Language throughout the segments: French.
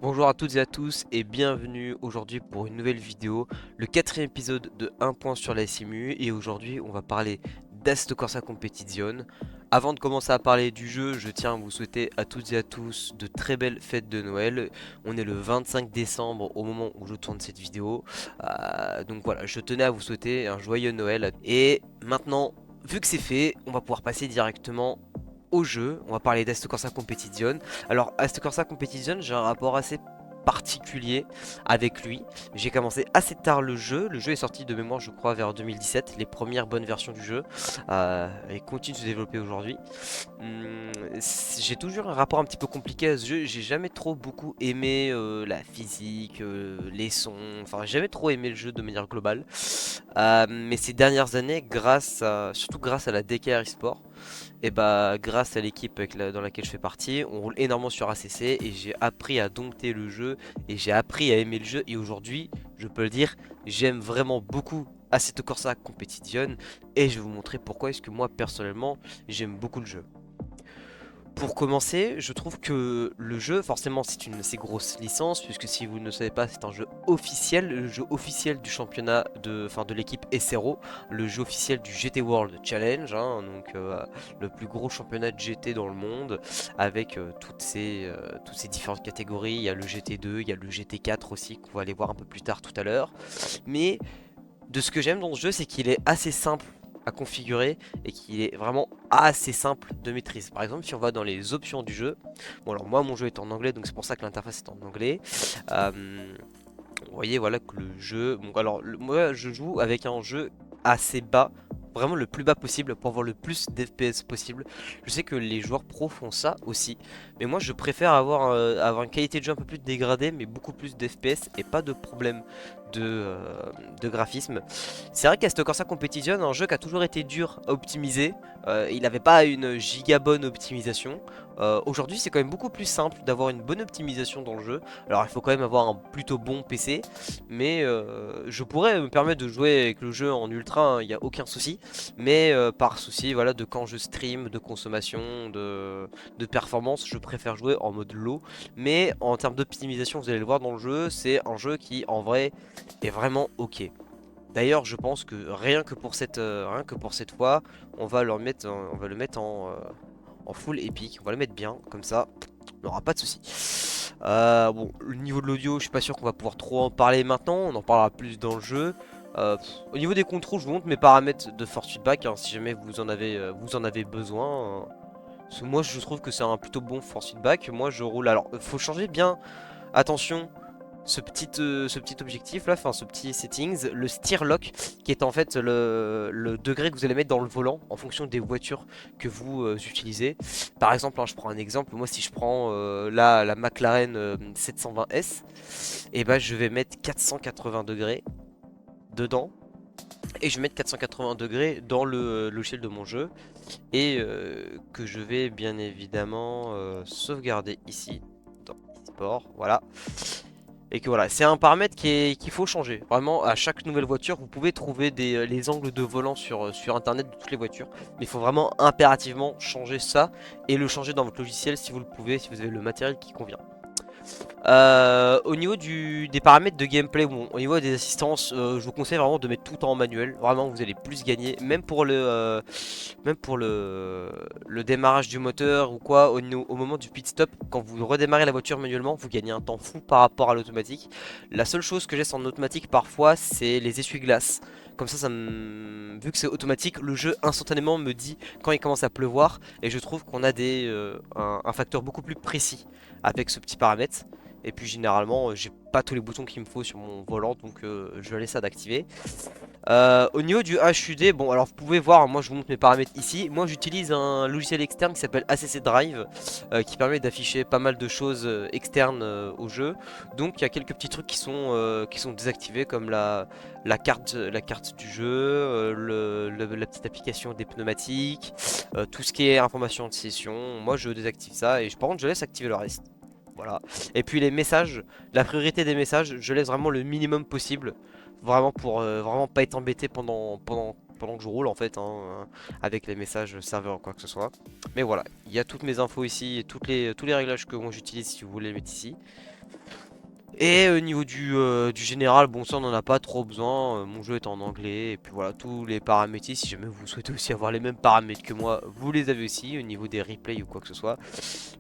Bonjour à toutes et à tous et bienvenue aujourd'hui pour une nouvelle vidéo, le quatrième épisode de 1 point sur la SMU et aujourd'hui on va parler d'Assetto Corsa Competizione. Avant de commencer à parler du jeu, je tiens à vous souhaiter à toutes et à tous de très belles fêtes de Noël. On est le 25 décembre au moment où je tourne cette vidéo, donc voilà, je tenais à vous souhaiter un joyeux Noël. Et maintenant, vu que c'est fait, on va pouvoir passer directement au jeu. On va parler d'Assetto Corsa Competizione. Alors, Assetto Corsa Competizione, j'ai un rapport assez particulier avec lui. J'ai commencé assez tard le jeu. Le jeu est sorti de mémoire, je crois, vers 2017. Les premières bonnes versions du jeu. Et continue de se développer aujourd'hui. J'ai toujours un rapport un petit peu compliqué à ce jeu. J'ai jamais trop beaucoup aimé la physique, les sons. Enfin, j'ai jamais trop aimé le jeu de manière globale. Mais ces dernières années, surtout grâce à la DKR eSport, et bah grâce à l'équipe dans laquelle je fais partie, on roule énormément sur ACC et j'ai appris à dompter le jeu et j'ai appris à aimer le jeu et aujourd'hui, je peux le dire, j'aime vraiment beaucoup Assetto Corsa Competizione et je vais vous montrer pourquoi est-ce que moi personnellement j'aime beaucoup le jeu. Pour commencer, je trouve que le jeu, forcément, c'est une assez grosse licence, puisque si vous ne le savez pas, c'est un jeu officiel, le jeu officiel du championnat de l'équipe SRO, le jeu officiel du GT World Challenge, hein, donc le plus gros championnat de GT dans le monde, avec toutes ces différentes catégories. Il y a le GT2, il y a le GT4 aussi, qu'on va aller voir un peu plus tard tout à l'heure. Mais de ce que j'aime dans ce jeu, c'est qu'il est assez simple à configurer et qu'il est vraiment assez simple de maîtrise. Par exemple, si on va dans les options du jeu, bon alors moi mon jeu est en anglais, donc c'est pour ça que l'interface est en anglais. Vous voyez voilà que le jeu, bon alors moi je joue avec un jeu assez bas, vraiment le plus bas possible pour avoir le plus d'FPS possible. Je sais que les joueurs pros font ça aussi, mais moi je préfère avoir une qualité de jeu un peu plus dégradée, mais beaucoup plus d'FPS et pas de problème de graphisme. C'est vrai qu'Assetto Corsa Competition, un jeu qui a toujours été dur à optimiser, il n'avait pas une giga bonne optimisation. Aujourd'hui c'est quand même beaucoup plus simple d'avoir une bonne optimisation dans le jeu. Alors il faut quand même avoir un plutôt bon PC, mais je pourrais me permettre de jouer avec le jeu en ultra, il n'y a aucun souci. Mais par souci voilà, de quand je stream, de consommation, de performance, je préfère jouer en mode low. Mais en termes d'optimisation, vous allez le voir dans le jeu, c'est un jeu qui en vrai est vraiment ok. D'ailleurs, je pense que rien que pour cette fois, on va le mettre en full épique. On va le mettre bien, comme ça, on n'aura pas de soucis. Bon, le niveau de l'audio, je suis pas sûr qu'on va pouvoir trop en parler maintenant. On en parlera plus dans le jeu. Au niveau des contrôles, je vous montre mes paramètres de force feedback, hein, si jamais vous en avez besoin. Parce que moi, je trouve que c'est un plutôt bon force feedback. Moi, je roule. Alors, faut changer bien. Attention, ce petit objectif là, enfin ce petit settings, le steer lock, qui est en fait le degré que vous allez mettre dans le volant en fonction des voitures que vous utilisez. Par exemple, hein, je prends un exemple, moi si je prends là la McLaren 720S, et ben je vais mettre 480 degrés dedans. Et je vais mettre 480 degrés dans le logiciel de mon jeu. Et que je vais bien évidemment sauvegarder ici dans Sport. Voilà. Et que voilà, c'est un paramètre qu'il faut changer. Vraiment, à chaque nouvelle voiture, vous pouvez trouver les angles de volant sur internet de toutes les voitures. Mais il faut vraiment impérativement changer ça et le changer dans votre logiciel si vous le pouvez, si vous avez le matériel qui convient. Au niveau des paramètres de gameplay, bon, au niveau des assistances, je vous conseille vraiment de mettre tout en manuel. Vraiment, vous allez plus gagner, même pour le démarrage du moteur ou quoi. Au moment du pit stop, quand vous redémarrez la voiture manuellement, vous gagnez un temps fou par rapport à l'automatique. La seule chose que j'ai en automatique parfois, c'est les essuie-glaces. Comme ça vu que c'est automatique, le jeu instantanément me dit quand il commence à pleuvoir. Et je trouve qu'on a un facteur beaucoup plus précis avec ce petit paramètre. Et puis généralement, j'ai pas tous les boutons qu'il me faut sur mon volant, donc je laisse ça d'activer. Au niveau du HUD, bon alors vous pouvez voir, moi je vous montre mes paramètres ici. Moi j'utilise un logiciel externe qui s'appelle ACC Drive, qui permet d'afficher pas mal de choses externes au jeu. Donc il y a quelques petits trucs qui sont désactivés, comme la carte du jeu, la petite application des pneumatiques, tout ce qui est information de session. Moi je désactive ça et par contre je laisse activer le reste. Voilà. Et puis les messages, la priorité des messages, je laisse vraiment le minimum possible. Vraiment pour vraiment pas être embêté pendant que je roule en fait, hein, avec les messages serveurs ou quoi que ce soit. Mais voilà, il y a toutes mes infos ici et tous les réglages que moi j'utilise si vous voulez les mettre ici. Et au niveau du général, bon ça on n'en a pas trop besoin, mon jeu est en anglais, et puis voilà, tous les paramètres, si jamais vous souhaitez aussi avoir les mêmes paramètres que moi, vous les avez aussi, au niveau des replays ou quoi que ce soit.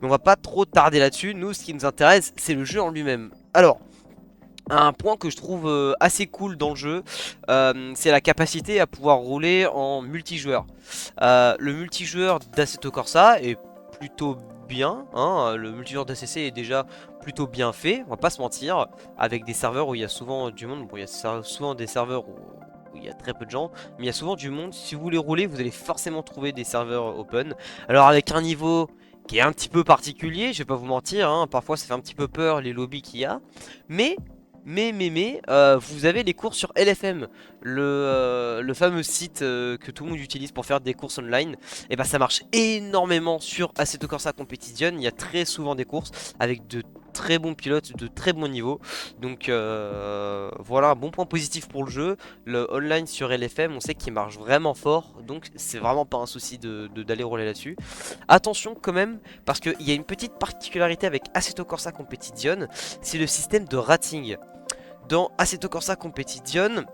Mais on va pas trop tarder là-dessus, nous ce qui nous intéresse, c'est le jeu en lui-même. Alors, un point que je trouve assez cool dans le jeu, c'est la capacité à pouvoir rouler en multijoueur. Le multijoueur d'Assetto Corsa est plutôt bien, hein. Le multijoueur d'ACC est déjà plutôt bien fait, on va pas se mentir, avec des serveurs où il y a souvent du monde. Bon, il y a souvent des serveurs où il y a très peu de gens, mais il y a souvent du monde. Si vous voulez rouler, vous allez forcément trouver des serveurs open. Alors avec un niveau qui est un petit peu particulier, je vais pas vous mentir, hein, parfois ça fait un petit peu peur les lobbies qu'il y a, mais vous avez les courses sur LFM, le fameux site que tout le monde utilise pour faire des courses online. Et bah ça marche énormément sur Assetto Corsa Competition. Il y a très souvent des courses avec de très bons pilotes, de très bons niveaux. Donc voilà un bon point positif pour le jeu. Le online sur LFM, on sait qu'il marche vraiment fort, donc c'est vraiment pas un souci d'aller rouler là-dessus. Attention quand même, parce qu'il y a une petite particularité avec Assetto Corsa Competition, c'est le système de rating. Dans Assetto Corsa Competition,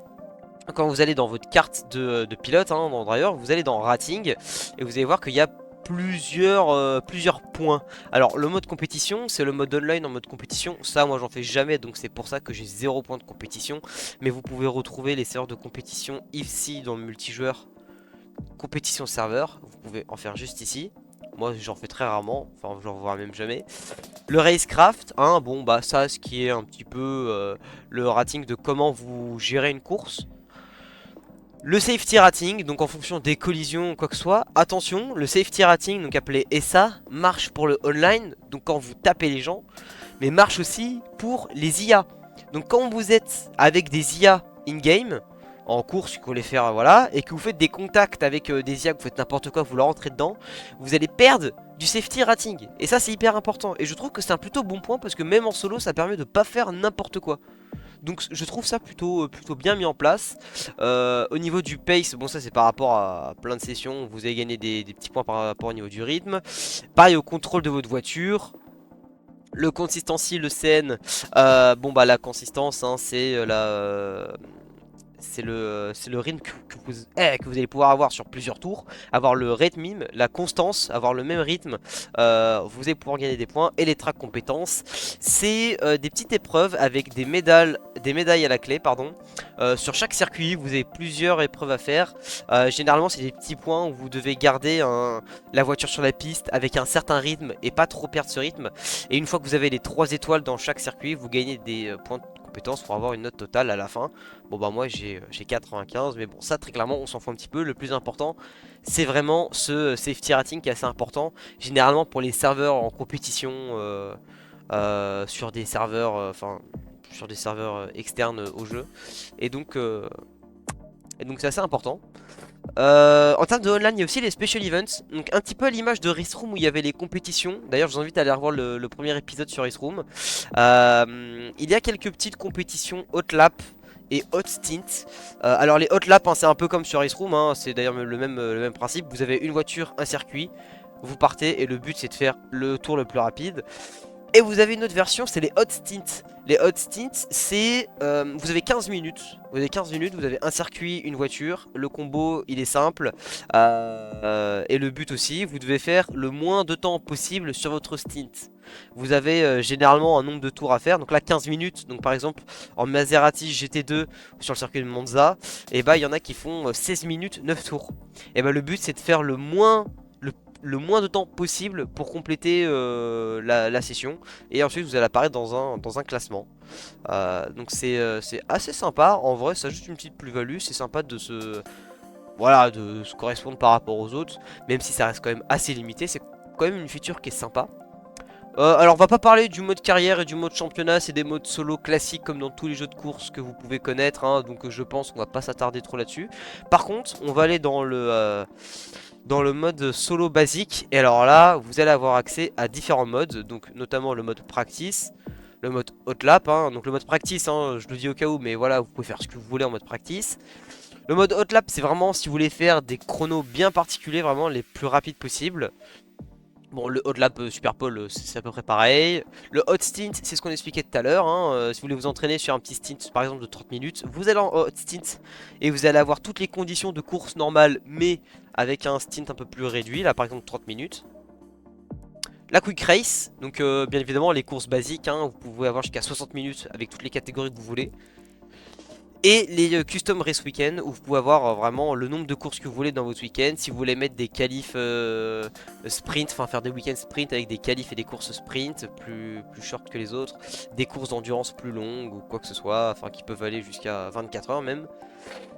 quand vous allez dans votre carte de pilote, hein, dans Driver, vous allez dans Rating et vous allez voir qu'il y a plusieurs points. Alors le mode compétition, c'est le mode online en mode compétition. Ça moi j'en fais jamais, donc c'est pour ça que j'ai 0 points de compétition. Mais vous pouvez retrouver les serveurs de compétition ici dans le multijoueur compétition serveur. Vous pouvez en faire juste ici. Moi j'en fais très rarement, enfin j'en vois même jamais. Le racecraft, hein, bon bah ça ce qui est un petit peu le rating de comment vous gérez une course. Le safety rating, donc en fonction des collisions ou quoi que ce soit. Attention, le safety rating, donc appelé ESA, marche pour le online, donc quand vous tapez les gens, mais marche aussi pour les IA. Donc quand vous êtes avec des IA in-game, en course, que vous voulez faire, voilà, et que vous faites des contacts avec des IA, que vous faites n'importe quoi, vous leur rentrez dedans, vous allez perdre du safety rating. Et ça c'est hyper important. Et je trouve que c'est un plutôt bon point parce que même en solo, ça permet de pas faire n'importe quoi. Donc je trouve ça plutôt bien mis en place. Au niveau du pace, bon ça c'est par rapport à plein de sessions, vous allez gagner des petits points par rapport au niveau du rythme. Pareil au contrôle de votre voiture. Le consistency, le CN, bon bah la consistance, hein, c'est le rythme que vous allez pouvoir avoir sur plusieurs tours, avoir le rythme, la constance, avoir le même rythme, vous allez pouvoir gagner des points. Et les tracks compétences, c'est des petites épreuves avec des médailles à la clé, pardon. Sur chaque circuit, vous avez plusieurs épreuves à faire. Généralement, c'est des petits points où vous devez garder la voiture sur la piste avec un certain rythme et pas trop perdre ce rythme. Et une fois que vous avez les 3 étoiles dans chaque circuit, vous gagnez des points de compétences pour avoir une note totale à la fin. Bon bah moi j'ai 95, mais bon ça très clairement on s'en fout un petit peu. Le plus important c'est vraiment ce safety rating qui est assez important. Généralement pour les serveurs en compétition sur des serveurs sur des serveurs externes au jeu. Et donc c'est assez important. En termes de online, il y a aussi les special events. Donc un petit peu à l'image de Race Room où il y avait les compétitions. D'ailleurs, je vous invite à aller revoir le premier épisode sur Race Room. Il y a quelques petites compétitions hot lap et hot stint. Alors les hot lap, hein, c'est un peu comme sur Race Room, hein, c'est d'ailleurs le même principe. Vous avez une voiture, un circuit, vous partez et le but c'est de faire le tour le plus rapide. Et vous avez une autre version, c'est les hot stints. Les hot stints, c'est vous avez 15 minutes. Vous avez 15 minutes, vous avez un circuit, une voiture. Le combo, il est simple. Et le but aussi, vous devez faire le moins de temps possible sur votre stint. Vous avez généralement un nombre de tours à faire. Donc là, 15 minutes. Donc par exemple, en Maserati GT2 sur le circuit de Monza, et bah il y en a qui font 16 minutes, 9 tours. Et bah le but, c'est de faire le moins de temps possible pour compléter la session. Et ensuite vous allez apparaître dans un classement. Donc c'est assez sympa. En vrai ça ajoute une petite plus-value. C'est sympa voilà, de se correspondre par rapport aux autres. Même si ça reste quand même assez limité. C'est quand même une feature qui est sympa. Alors on va pas parler du mode carrière et du mode championnat, c'est des modes solo classiques comme dans tous les jeux de course que vous pouvez connaître, hein, donc je pense qu'on va pas s'attarder trop là-dessus. Par contre on va aller dans le mode solo basique, et alors là vous allez avoir accès à différents modes, donc notamment le mode practice, le mode hot lap, hein, donc le mode practice, hein, je le dis au cas où, mais voilà vous pouvez faire ce que vous voulez en mode practice. Le mode hot lap c'est vraiment si vous voulez faire des chronos bien particuliers, vraiment les plus rapides possibles. Bon, le hot lap super pole, c'est à peu près pareil. Le hot stint, c'est ce qu'on expliquait tout à l'heure, hein. Si vous voulez vous entraîner sur un petit stint, par exemple de 30 minutes, vous allez en hot stint et vous allez avoir toutes les conditions de course normale, mais avec un stint un peu plus réduit, là par exemple 30 minutes. La quick race, donc bien évidemment les courses basiques, hein, vous pouvez avoir jusqu'à 60 minutes avec toutes les catégories que vous voulez. Et les custom race weekend où vous pouvez avoir vraiment le nombre de courses que vous voulez dans votre week-end. Si vous voulez mettre des qualifs sprint, enfin faire des week-ends sprint avec des qualifs et des courses sprint plus short que les autres, des courses d'endurance plus longues ou quoi que ce soit, enfin qui peuvent aller jusqu'à 24 heures même.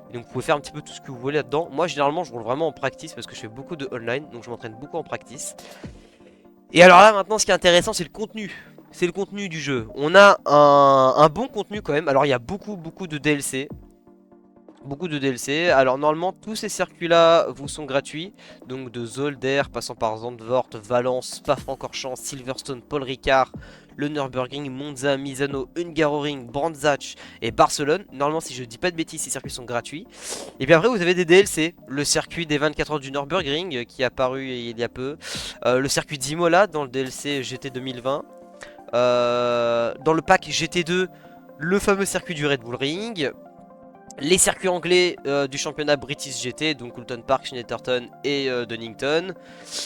Et donc vous pouvez faire un petit peu tout ce que vous voulez là-dedans. Moi généralement je roule vraiment en practice parce que je fais beaucoup de online, donc je m'entraîne beaucoup en practice. Et alors là maintenant ce qui est intéressant c'est le contenu. C'est le contenu du jeu. On a un bon contenu quand même. Alors il y a beaucoup de DLC. Beaucoup de DLC. Alors normalement tous ces circuits là vous sont gratuits. Donc de Zolder, passant par Zandvoort, Valence, Spa-Francorchamps, Silverstone, Paul Ricard, le Nürburgring, Monza, Misano, Hungaroring, Brandzach et Barcelone. Normalement si je dis pas de bêtises ces circuits sont gratuits. Et puis après vous avez des DLC. Le circuit des 24 heures du Nürburgring qui est apparu il y a peu. Le circuit d'Imola dans le DLC GT 2020. Dans le pack GT2 le fameux circuit du Red Bull Ring. Les circuits anglais du championnat British GT, donc Oulton Park, Snetterton et Donington.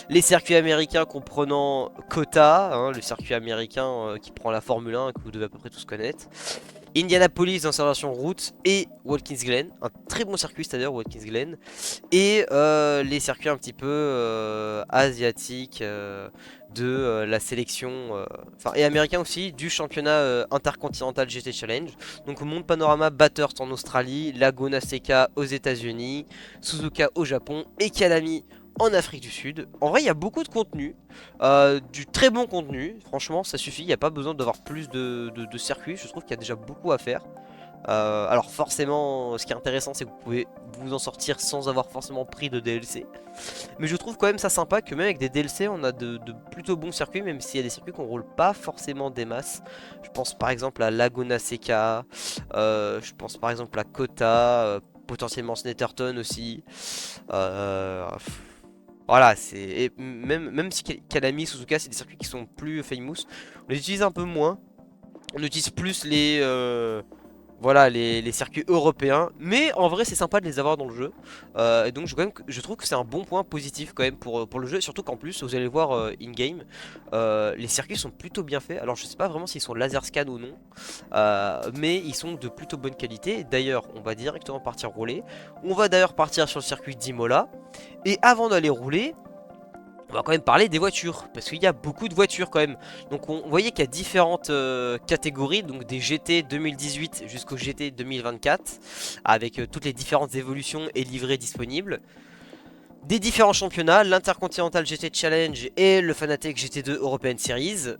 Les circuits américains comprenant COTA, hein, le circuit américain qui prend la Formule 1 que vous devez à peu près tous connaître. Indianapolis dans sa version route et Watkins Glen, un très bon circuit c'est-à-dire Watkins Glen. Et les circuits un petit peu asiatiques de la sélection, enfin et américains aussi, du championnat intercontinental GT Challenge. Donc Monde Panorama Bathurst en Australie, Laguna Seca aux États-Unis, Suzuka au Japon et Kalami en Afrique du Sud. En vrai, il y a beaucoup de contenu, du très bon contenu. Franchement, ça suffit. Il n'y a pas besoin d'avoir plus de circuits. Je trouve qu'il y a déjà beaucoup à faire. Alors forcément, ce qui est intéressant, c'est que vous pouvez vous en sortir sans avoir forcément pris de DLC. Mais je trouve quand même ça sympa que même avec des DLC, on a de plutôt bons circuits, même s'il y a des circuits qu'on roule pas forcément des masses. Je pense par exemple à Laguna Seca, je pense par exemple à Kota, potentiellement Snetterton aussi. Voilà, c'est même si Kalami, Suzuka, c'est des circuits qui sont plus famous, on les utilise un peu moins. On utilise plus voilà, les circuits européens. Mais en vrai, c'est sympa de les avoir dans le jeu. Et donc, je trouve que c'est un bon point positif quand même pour le jeu. Surtout qu'en plus, vous allez voir in-game, les circuits sont plutôt bien faits. Alors, je sais pas vraiment s'ils sont laser scan ou non. Mais ils sont de plutôt bonne qualité. D'ailleurs, on va directement partir rouler. On va d'ailleurs partir sur le circuit d'Imola. Et avant d'aller rouler, on va quand même parler des voitures, parce qu'il y a beaucoup de voitures quand même. Donc on voyait qu'il y a différentes catégories, donc des GT 2018 jusqu'au GT 2024, avec toutes les différentes évolutions et livrées disponibles. Des différents championnats, l'Intercontinental GT Challenge et le Fanatec GT2 European Series.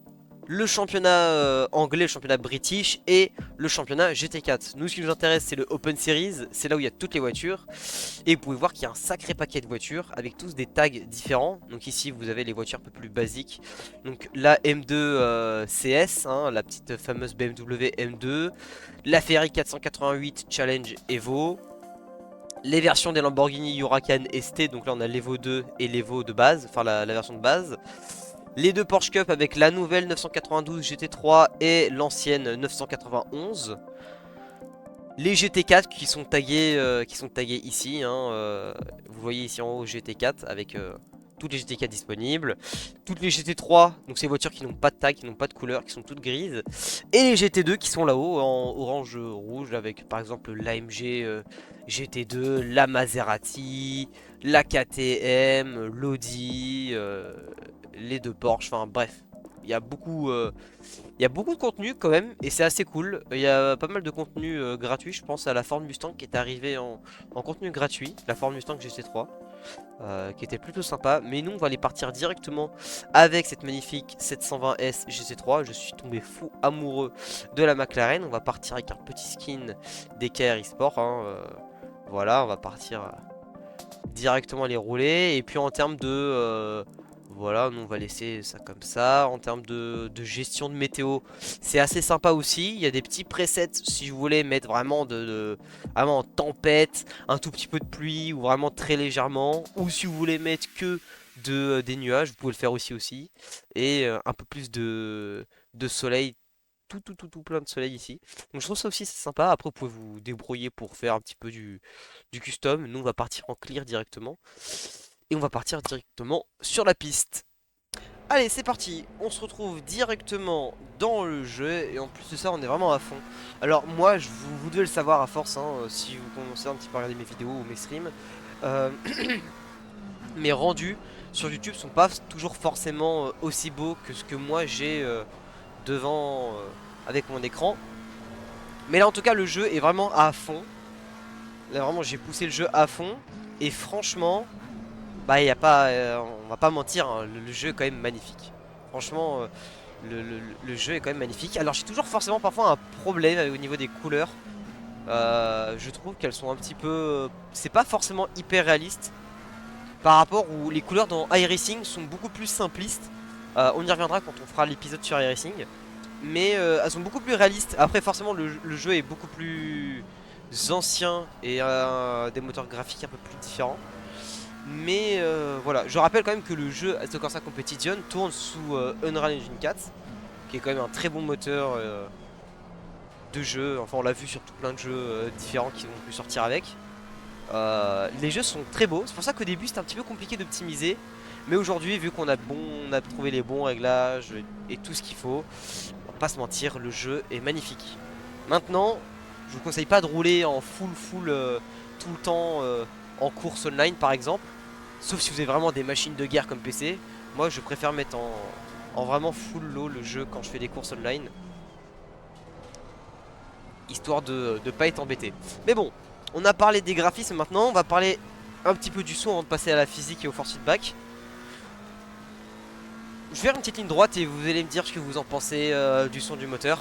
Le championnat anglais, le championnat british et le championnat GT4. Nous, ce qui nous intéresse, c'est le Open Series, c'est là où il y a toutes les voitures. Et vous pouvez voir qu'il y a un sacré paquet de voitures avec tous des tags différents. Donc ici, vous avez les voitures un peu plus basiques. Donc la M2 CS, hein, la petite fameuse BMW M2. La Ferrari 488 Challenge Evo. Les versions des Lamborghini Huracan ST, donc là on a l'Evo 2 et l'Evo de base, enfin la version de base. Les deux Porsche Cup avec la nouvelle 992 GT3 et l'ancienne 991. Les GT4 qui sont tagués ici, hein, vous voyez ici en haut GT4 avec toutes les GT4 disponibles. Toutes les GT3, donc ces voitures qui n'ont pas de tag, qui n'ont pas de couleur, qui sont toutes grises. Et les GT2 qui sont là-haut en orange rouge avec par exemple l'AMG GT2, la Maserati, la KTM, l'Audi, les deux Porsche, enfin bref. Il y a beaucoup de contenu quand même et c'est assez cool. Il y a pas mal de contenu gratuit. Je pense à la Ford Mustang qui est arrivée en contenu gratuit. La Ford Mustang GT3 qui était plutôt sympa. Mais nous on va aller partir directement avec cette magnifique 720S GT3. Je suis tombé fou amoureux de la McLaren. On va partir avec un petit skin d'EKR eSport, hein, voilà, on va partir directement les rouler. Et puis en termes de voilà, nous on va laisser ça comme ça. En termes de gestion de météo, c'est assez sympa aussi. Il y a des petits presets si vous voulez mettre vraiment vraiment en tempête, un tout petit peu de pluie ou vraiment très légèrement. Ou si vous voulez mettre que des nuages, vous pouvez le faire aussi. Et un peu plus de soleil, tout plein de soleil ici. Donc je trouve ça aussi c'est sympa. Après vous pouvez vous débrouiller pour faire un petit peu du custom. Nous on va partir en clear directement. Et on va partir directement sur la piste. Allez c'est parti, on se retrouve directement dans le jeu. Et en plus de ça on est vraiment à fond. Alors moi vous devez le savoir à force hein, si vous commencez un petit peu à regarder mes vidéos ou mes streams. euh, Mes rendus sur YouTube sont pas toujours forcément aussi beaux que ce que moi j'ai devant avec mon écran. Mais là en tout cas le jeu est vraiment à fond. Là vraiment j'ai poussé le jeu à fond. Et franchement, bah y a pas, on va pas mentir, hein, le jeu est quand même magnifique. Franchement, le jeu est quand même magnifique. Alors j'ai toujours forcément parfois un problème au niveau des couleurs. Je trouve qu'elles sont un petit peu, c'est pas forcément hyper réaliste. Par rapport où les couleurs dans iRacing sont beaucoup plus simplistes. On y reviendra quand on fera l'épisode sur iRacing. Mais elles sont beaucoup plus réalistes. Après forcément le jeu est beaucoup plus ancien et des moteurs graphiques un peu plus différents. Mais voilà, je rappelle quand même que le jeu Assetto Corsa Competition tourne sous Unreal Engine 4, qui est quand même un très bon moteur de jeu. Enfin on l'a vu sur tout plein de jeux différents qui ont pu sortir avec. Les jeux sont très beaux, c'est pour ça qu'au début c'était un petit peu compliqué d'optimiser. Mais aujourd'hui vu qu'on a on a trouvé les bons réglages et tout ce qu'il faut, on va pas se mentir, le jeu est magnifique. Maintenant, je vous conseille pas de rouler en full tout le temps en course online par exemple. Sauf si vous avez vraiment des machines de guerre comme PC. Moi je préfère mettre en vraiment full low le jeu quand je fais des courses online. Histoire de pas être embêté. Mais bon, on a parlé des graphismes maintenant, on va parler un petit peu du son avant de passer à la physique et au force feedback. Je vais faire une petite ligne droite et vous allez me dire ce que vous en pensez du son du moteur.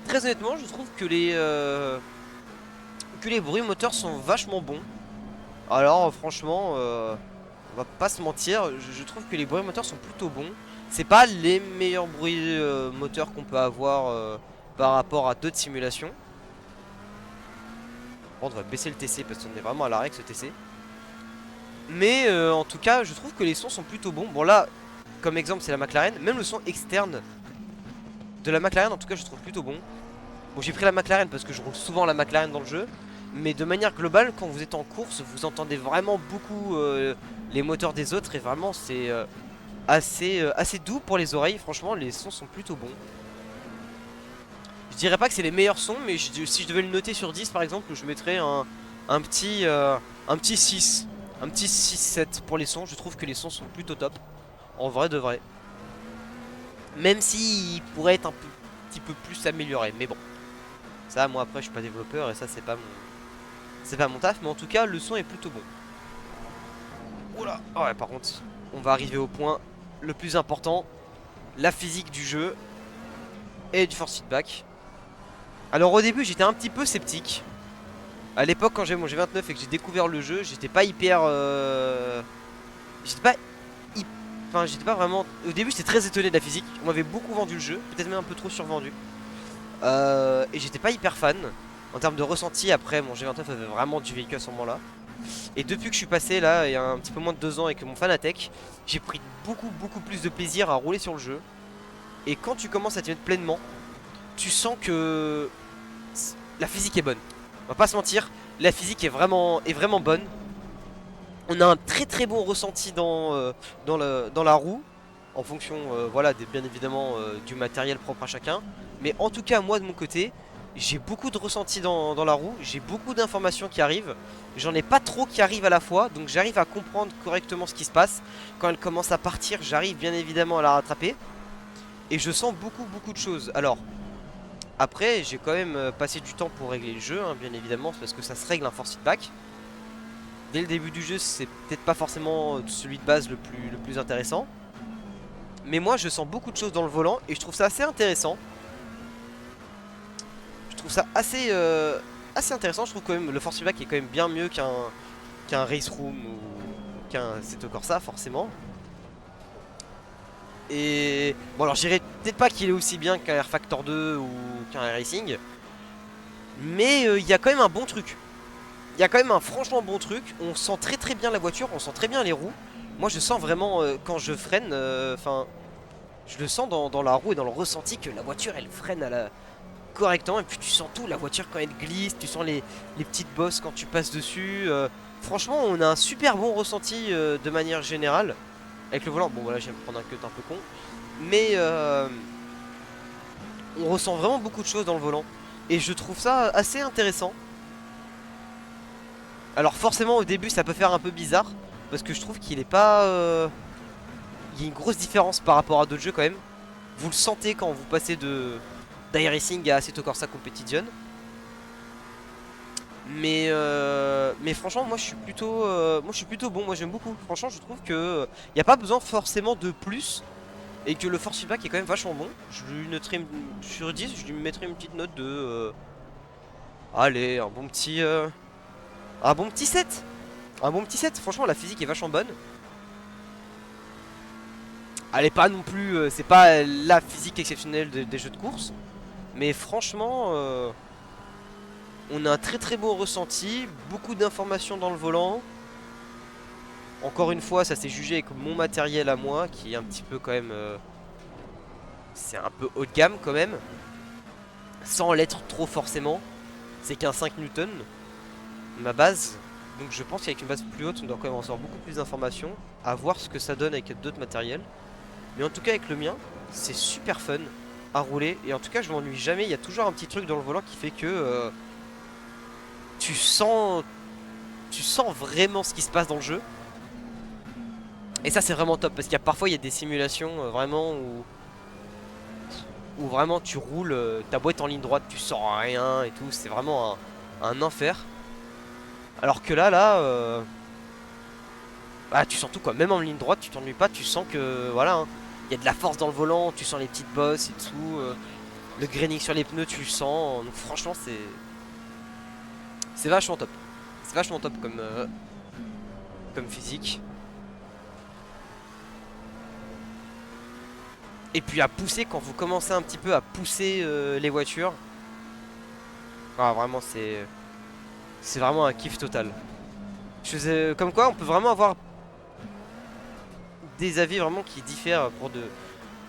Très honnêtement, je trouve que les bruits moteurs sont vachement bons. Alors franchement, on va pas se mentir, je trouve que les bruits moteurs sont plutôt bons. C'est pas les meilleurs bruits moteurs qu'on peut avoir par rapport à d'autres simulations. Bon, on va baisser le TC parce qu'on est vraiment à l'arrêt avec ce TC. Mais en tout cas, je trouve que les sons sont plutôt bons. Bon là, comme exemple, c'est la McLaren. Même le son externe de la McLaren, en tout cas, je trouve plutôt bon. Bon, j'ai pris la McLaren parce que je roule souvent la McLaren dans le jeu. Mais de manière globale, quand vous êtes en course, vous entendez vraiment beaucoup les moteurs des autres. Et vraiment, c'est assez doux pour les oreilles. Franchement, les sons sont plutôt bons. Je dirais pas que c'est les meilleurs sons, mais si je devais le noter sur 10 par exemple, je mettrais un petit 6. Un petit 6-7 pour les sons. Je trouve que les sons sont plutôt top. En vrai de vrai. Même s'ils pourraient être un petit peu plus améliorés. Mais bon. Ça, moi après, je suis pas développeur et ça, c'est pas mon taf. Mais en tout cas, le son est plutôt bon. Oula. Oh ouais, par contre, on va arriver au point le plus important. La physique du jeu et du force feedback. Alors au début, j'étais un petit peu sceptique. À l'époque, quand j'ai mon G29 et que j'ai découvert le jeu, j'étais pas hyper... J'étais pas... Enfin, j'étais pas vraiment... Au début, j'étais très étonné de la physique. On m'avait beaucoup vendu le jeu, peut-être même un peu trop survendu. Et j'étais pas hyper fan. En termes de ressenti, après, mon G29 avait vraiment du véhicule à ce moment-là. Et depuis que je suis passé là, il y a un petit peu moins de 2 ans avec mon Fanatec, j'ai pris beaucoup plus de plaisir à rouler sur le jeu. Et quand tu commences à t'y mettre pleinement, tu sens que la physique est bonne. On va pas se mentir, la physique est vraiment bonne. On a un très bon ressenti dans la roue. En fonction voilà, bien évidemment du matériel propre à chacun. Mais en tout cas moi de mon côté, j'ai beaucoup de ressenti dans la roue. J'ai beaucoup d'informations qui arrivent. J'en ai pas trop qui arrivent à la fois. Donc j'arrive à comprendre correctement ce qui se passe. Quand elle commence à partir, j'arrive bien évidemment à la rattraper. Et je sens beaucoup de choses. Alors après j'ai quand même passé du temps pour régler le jeu hein, bien évidemment. Parce que ça se règle un force feedback. Dès le début du jeu c'est peut-être pas forcément celui de base le plus intéressant. Mais moi je sens beaucoup de choses dans le volant et je trouve ça assez intéressant. Je trouve ça assez assez intéressant. Je trouve quand même le Force Feedback est quand même bien mieux qu'un Race Room ou qu'un Assetto Corsa forcément. Et bon alors je dirais peut-être pas qu'il est aussi bien qu'un Air Factor 2 ou qu'un Air Racing, mais il y a quand même un bon truc. Il y a quand même un franchement bon truc. On sent très très bien la voiture, on sent très bien les roues. Moi je sens vraiment quand je freine, enfin je le sens dans la roue et dans le ressenti que la voiture elle freine correctement. Et puis tu sens tout, la voiture quand elle glisse, tu sens les petites bosses quand tu passes dessus. Franchement on a un super bon ressenti de manière générale. Avec le volant, bon voilà je vais me prendre un cut un peu con. Mais on ressent vraiment beaucoup de choses dans le volant. Et je trouve ça assez intéressant. Alors forcément au début ça peut faire un peu bizarre. Parce que je trouve qu'il est pas... il y a une grosse différence par rapport à d'autres jeux quand même. Vous le sentez quand vous passez de d'iRacing à Assetto Corsa Competition. Mais franchement moi je suis plutôt bon, moi j'aime beaucoup. Franchement je trouve que il n'y a pas besoin forcément de plus. Et que le force feedback est quand même vachement bon. Je lui noterai sur 10, je lui mettrai une petite note de allez, un bon petit 7. Un bon petit 7. Franchement la physique est vachement bonne. Elle est pas non plus c'est pas la physique exceptionnelle des jeux de course, mais franchement on a un très très beau ressenti, beaucoup d'informations dans le volant. Encore une fois, ça s'est jugé avec mon matériel à moi qui est un petit peu quand même c'est un peu haut de gamme quand même, sans l'être trop forcément. C'est qu'un 5 Newton, ma base. Donc je pense qu'avec une base plus haute, on doit quand même en sortir beaucoup plus d'informations. À voir ce que ça donne avec d'autres matériels. Mais en tout cas avec le mien, c'est super fun à rouler. Et en tout cas je m'ennuie jamais. Il y a toujours un petit truc dans le volant qui fait que tu sens vraiment ce qui se passe dans le jeu. Et ça c'est vraiment top. Parce qu'il y a parfois il y a des simulations vraiment où vraiment tu roules, ta boîte en ligne droite, tu sens rien et tout. C'est vraiment un enfer. Alors que bah, tu sens tout quoi, même en ligne droite tu t'ennuies pas, tu sens que voilà, hein, y a de la force dans le volant, tu sens les petites bosses et tout, le graining sur les pneus tu le sens, donc franchement c'est vachement top. C'est vachement top comme physique. Et puis à pousser, quand vous commencez un petit peu à pousser les voitures, ah, vraiment c'est vraiment un kiff total. Comme quoi on peut vraiment avoir des avis vraiment qui diffèrent pour de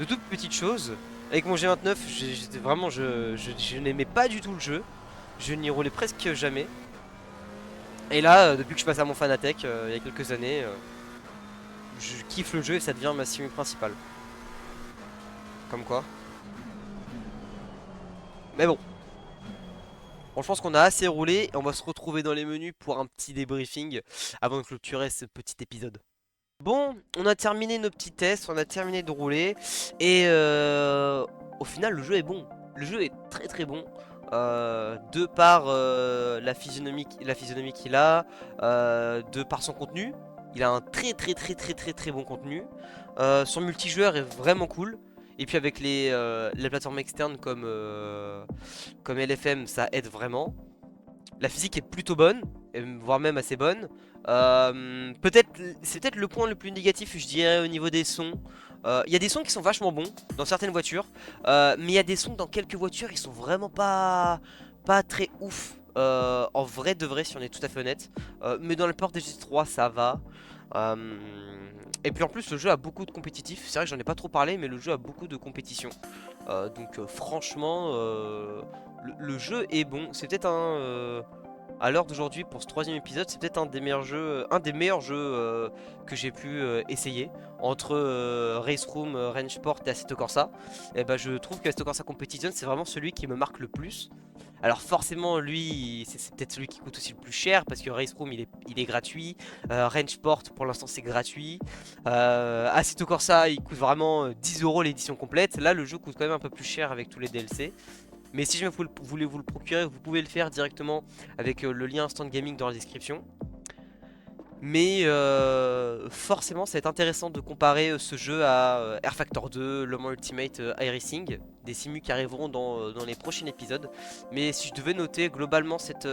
toutes petites choses. Avec mon G29, j'étais vraiment, je n'aimais pas du tout le jeu. Je n'y roulais presque jamais. Et là, depuis que je passe à mon Fanatec, il y a quelques années, je kiffe le jeu et ça devient ma simu principale. Comme quoi. Mais bon, bon, je pense qu'on a assez roulé. Et on va se retrouver dans les menus pour un petit débriefing avant de clôturer ce petit épisode. Bon, on a terminé nos petits tests, on a terminé de rouler. Et au final, le jeu est bon. Le jeu est très très bon. De par la physionomie qu'il a, de par son contenu. Il a un très très très très très très bon contenu. Son multijoueur est vraiment cool. Et puis avec les plateformes externes comme LFM, ça aide vraiment. La physique est plutôt bonne, voire même assez bonne. C'est peut-être le point le plus négatif, je dirais, au niveau des sons. Il y a des sons qui sont vachement bons dans certaines voitures, mais il y a des sons dans quelques voitures qui sont vraiment pas très ouf. En vrai de vrai, si on est tout à fait honnête. Mais dans le port des G3, ça va. Euh, et puis en plus, le jeu a beaucoup de compétitifs. C'est vrai que j'en ai pas trop parlé, mais le jeu a beaucoup de compétition. Donc franchement, le jeu est bon. C'est peut-être à l'heure d'aujourd'hui pour ce troisième épisode, c'est peut-être un des meilleurs jeux que j'ai pu essayer entre Race Room, Range Sport et Assetto Corsa. Et bah, je trouve que Assetto Corsa Competition c'est vraiment celui qui me marque le plus. Alors forcément lui c'est peut-être celui qui coûte aussi le plus cher parce que Race Room il est gratuit, Range Sport pour l'instant c'est gratuit, Assetto Corsa il coûte vraiment 10 € l'édition complète. Là le jeu coûte quand même un peu plus cher avec tous les DLC. Mais si jamais vous voulez vous le procurer, vous pouvez le faire directement avec le lien Instant Gaming dans la description. Mais forcément, ça va être intéressant de comparer ce jeu à Air Factor 2, Le Mans Ultimate iRacing, des simus qui arriveront dans les prochains épisodes. Mais si je devais noter globalement cette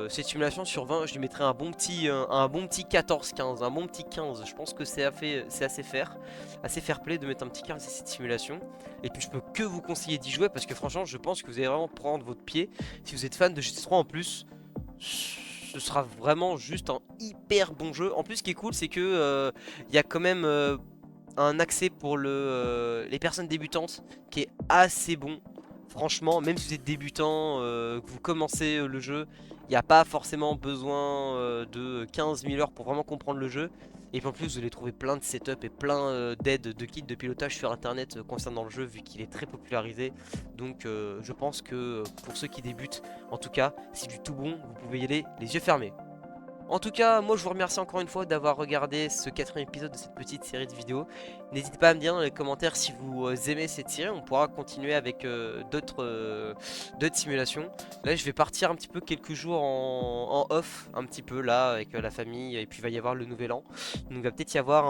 simulation sur 20, je lui mettrais un bon petit 14-15, un bon petit 15. Je pense que c'est assez fair play de mettre un petit 15 à cette simulation. Et puis je peux que vous conseiller d'y jouer parce que franchement, je pense que vous allez vraiment prendre votre pied. Si vous êtes fan de GT3 en plus, ce sera vraiment juste un hyper bon jeu. En plus, ce qui est cool, c'est que il y a quand même un accès pour les personnes débutantes qui est assez bon. Franchement, même si vous êtes débutant, que vous commencez le jeu, il n'y a pas forcément besoin de 15 000 heures pour vraiment comprendre le jeu. Et puis en plus, vous allez trouver plein de setups et plein d'aides, de kits de pilotage sur internet concernant le jeu, vu qu'il est très popularisé. Donc je pense que pour ceux qui débutent, en tout cas, c'est du tout bon, vous pouvez y aller les yeux fermés. En tout cas, moi je vous remercie encore une fois d'avoir regardé ce 4ème épisode de cette petite série de vidéos. N'hésitez pas à me dire dans les commentaires si vous aimez cette série, on pourra continuer avec d'autres simulations. Là je vais partir un petit peu quelques jours en off, un petit peu là avec la famille, et puis il va y avoir le nouvel an. Donc il va peut-être y avoir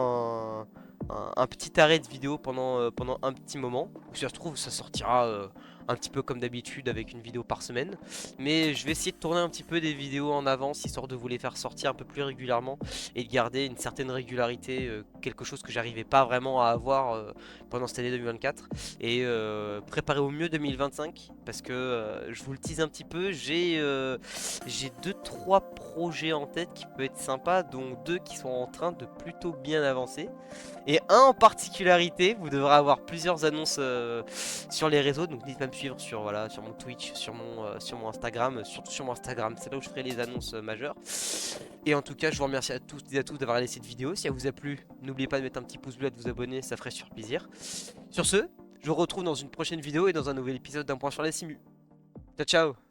un petit arrêt de vidéo pendant un petit moment. Si ça se trouve ça sortira un petit peu comme d'habitude avec une vidéo par semaine. Mais je vais essayer de tourner un petit peu des vidéos en avance, histoire de vous les faire sortir un peu plus régulièrement et de garder une certaine régularité, quelque chose que j'arrivais pas vraiment à avoir pendant cette année 2024. Et préparer au mieux 2025, parce que je vous le tease un petit peu, j'ai 2-3 projets en tête qui peuvent être sympas, dont 2 qui sont en train de plutôt bien avancer. Et un en particularité, vous devrez avoir plusieurs annonces sur les réseaux, donc n'hésitez pas à me suivre sur, voilà, sur mon Twitch, sur mon Instagram, surtout sur mon Instagram, c'est là où je ferai les annonces majeures. Et en tout cas, je vous remercie à tous et à tous d'avoir regardé cette vidéo. Si elle vous a plu, n'oubliez pas de mettre un petit pouce bleu et de vous abonner, ça ferait sur plaisir. Sur ce, je vous retrouve dans une prochaine vidéo et dans un nouvel épisode d'un point sur la simu. Ciao ciao.